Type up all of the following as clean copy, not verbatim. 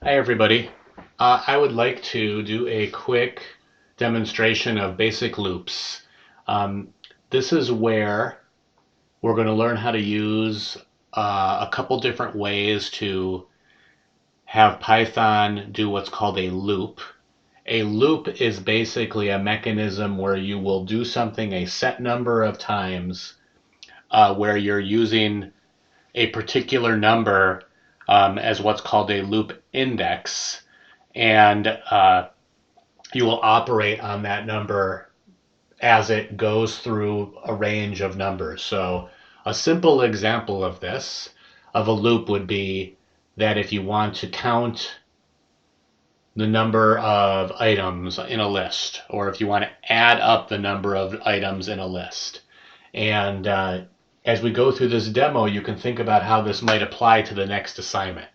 Hi everybody. I would like to do a quick demonstration of basic loops. Um, this is where we're going to learn how to use a couple different ways to have Python do what's called a loop. A loop is basically a mechanism where you will do something a set number of times, where you're using a particular number as what's called a loop index, and you will operate on that number as it goes through a range of numbers. So a simple example of this, of a loop, would be that if you want to count the number of items in a list, or if you want to add up the number of items in a list. And as we go through this demo, you can think about how this might apply to the next assignment.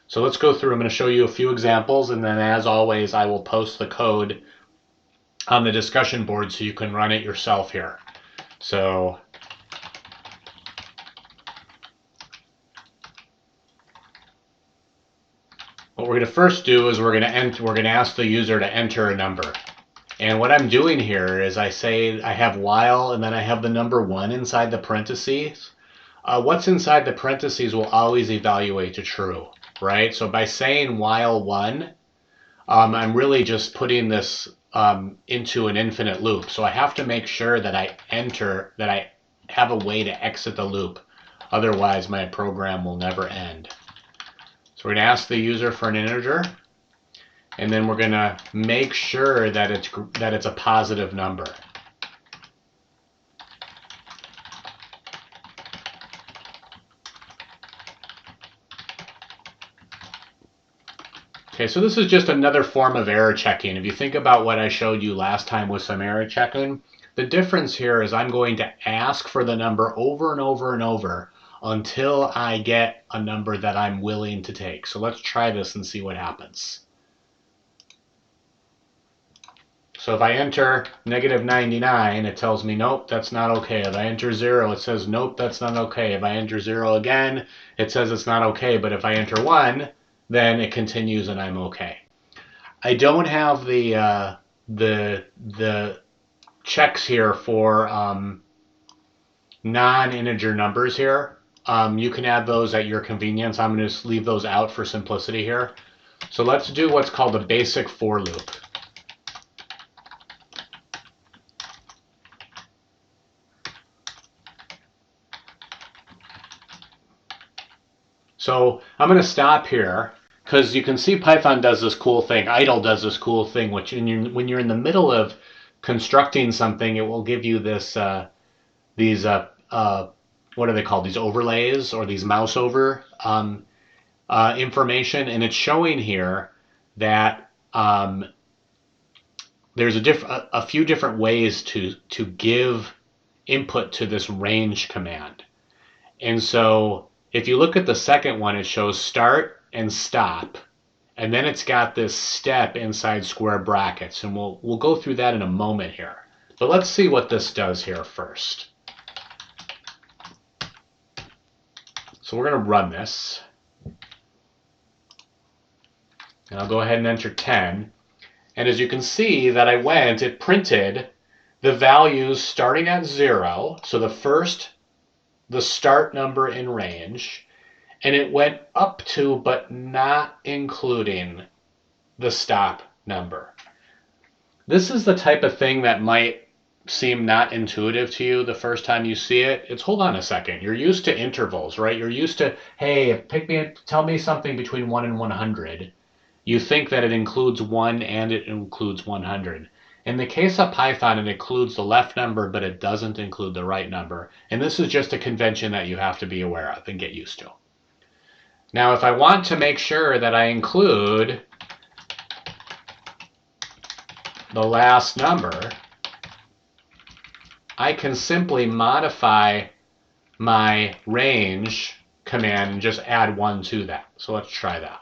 So let's go through. I'm going to show you a few examples, and then as always, I will post the code on the discussion board so you can run it yourself here. So what we're going to first do is we're going to ask the user to enter a number. And what I'm doing here is I say I have while, and then I have the number 1 inside the parentheses. What's inside the parentheses will always evaluate to true, right? So by saying while 1, I'm really just putting this into an infinite loop. So I have to make sure that I have a way to exit the loop. Otherwise, my program will never end. So we're going to ask the user for an integer, and then we're going to make sure that it's a positive number. Okay, so this is just another form of error checking. If you think about what I showed you last time with some error checking, the difference here is I'm going to ask for the number over and over and over until I get a number that I'm willing to take. So let's try this and see what happens. So if I enter -99, it tells me, nope, that's not okay. If I enter 0, it says, nope, that's not okay. If I enter 0 again, it says it's not okay. But if I enter 1, then it continues and I'm okay. I don't have the checks here for non-integer numbers here. You can add those at your convenience. I'm going to just leave those out for simplicity here. So let's do what's called a basic for loop. So I'm going to stop here because you can see Python does this cool thing. Idle does this cool thing, which when you're in the middle of constructing something, it will give you this these what are they called? These overlays, or these mouse over information, and it's showing here that there's a few different ways to give input to this range command. And so if you look at the second one, it shows start and stop, and then it's got this step inside square brackets, and we'll go through that in a moment here. But let's see what this does here first. So we're going to run this, and I'll go ahead and enter 10. And as you can see that it printed the values starting at 0, so the start number in range, and it went up to but not including the stop number. This is the type of thing that might seem not intuitive to you the first time you see it. It's, hold on a second, you're used to intervals, right? You're used to, hey, tell me something between 1 and 100. You think that it includes 1 and it includes 100. In the case of Python, it includes the left number, but it doesn't include the right number. And this is just a convention that you have to be aware of and get used to. Now, if I want to make sure that I include the last number, I can simply modify my range command and just add 1 to that. So let's try that.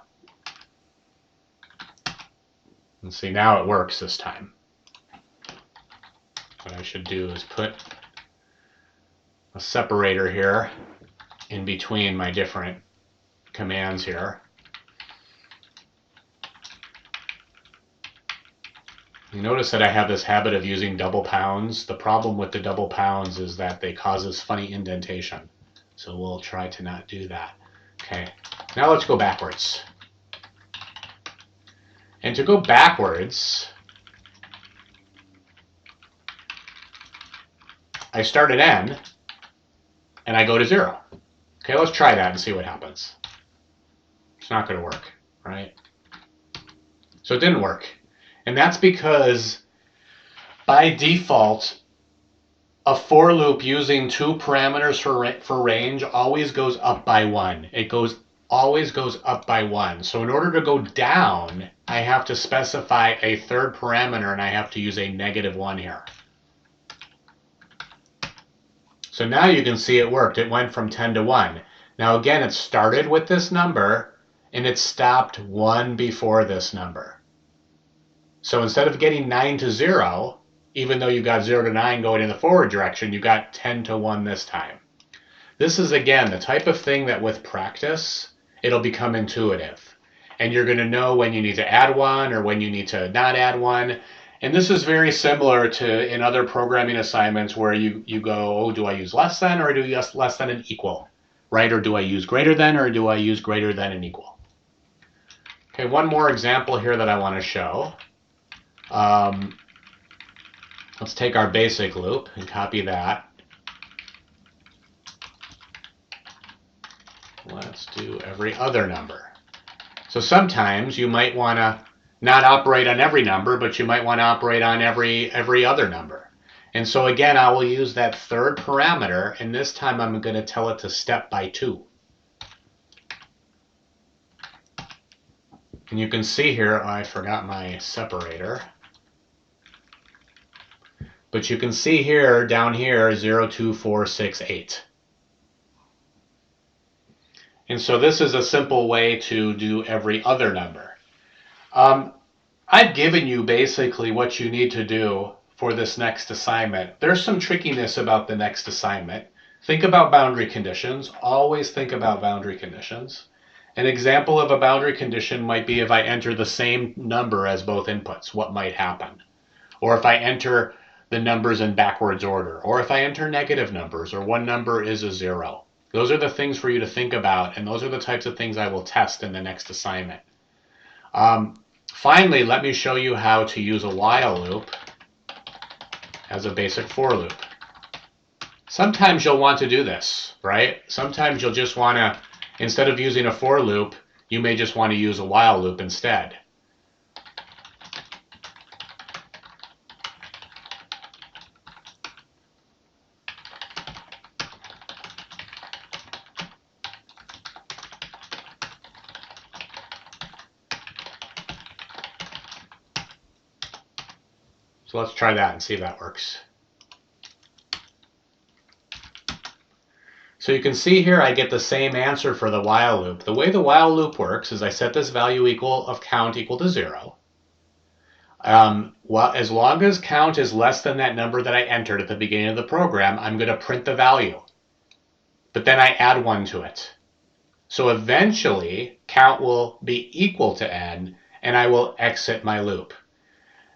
And see, now it works this time. What I should do is put a separator here in between my different commands here. You notice that I have this habit of using double pounds. The problem with the double pounds is that they cause this funny indentation. So we'll try to not do that. Okay, now let's go backwards. And to go backwards, I start at n, and I go to 0. Okay, let's try that and see what happens. It's not going to work, right? So it didn't work. And that's because, by default, a for loop using 2 parameters for range always goes up by 1. It always goes up by 1. So in order to go down, I have to specify a third parameter, and I have to use a -1 here. So now you can see it worked. It went from 10 to 1. Now again, it started with this number, and it stopped 1 before this number. So instead of getting 9 to 0, even though you got 0 to 9 going in the forward direction, you got 10 to 1 this time. This is, again, the type of thing that with practice, it'll become intuitive. And you're going to know when you need to add 1 or when you need to not add 1. And this is very similar to in other programming assignments where you go, oh, do I use less than or do I use less than and equal? Right? Or do I use greater than or do I use greater than and equal? Okay, one more example here that I want to show. Let's take our basic loop and copy that. Let's do every other number. So sometimes you might want to not operate on every number, but you might want to operate on every other number. And so again, I will use that third parameter, and this time I'm going to tell it to step by 2. And you can see here, I forgot my separator. But you can see here, down here, 0, 2, 4, 6, 8. And so this is a simple way to do every other number. I've given you basically what you need to do for this next assignment. There's some trickiness about the next assignment. Think about boundary conditions. Always think about boundary conditions. An example of a boundary condition might be if I enter the same number as both inputs, what might happen? Or if I enter the numbers in backwards order, or if I enter negative numbers, or one number is a 0. Those are the things for you to think about, and those are the types of things I will test in the next assignment. Finally, let me show you how to use a while loop as a basic for loop. Sometimes you'll want to do this, right? Sometimes you'll just want to, instead of using a for loop, you may just want to use a while loop instead. So let's try that and see if that works. So you can see here I get the same answer for the while loop. The way the while loop works is I set this value of count equal to 0. As long as count is less than that number that I entered at the beginning of the program, I'm going to print the value. But then I add 1 to it. So eventually count will be equal to n, and I will exit my loop.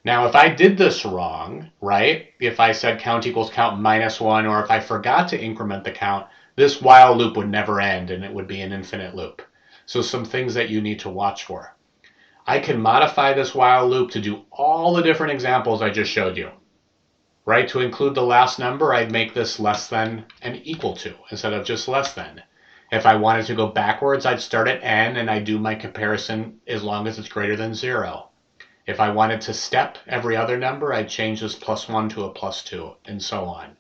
Now, if I did this wrong, right, if I said count equals count minus 1, or if I forgot to increment the count, this while loop would never end, and it would be an infinite loop. So some things that you need to watch for. I can modify this while loop to do all the different examples I just showed you. Right, to include the last number, I'd make this less than and equal to, instead of just less than. If I wanted to go backwards, I'd start at n, and I'd do my comparison as long as it's greater than 0. If I wanted to step every other number, I'd change this +1 to a +2, and so on.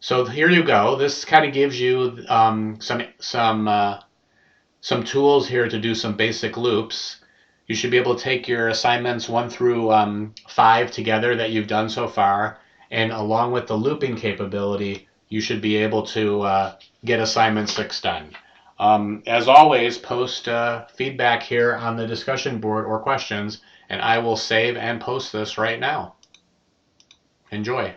So here you go. This kind of gives you some tools here to do some basic loops. You should be able to take your assignments 1 through 5 together that you've done so far, and along with the looping capability, you should be able to get assignment 6 done. As always, post feedback here on the discussion board or questions, and I will save and post this right now. Enjoy.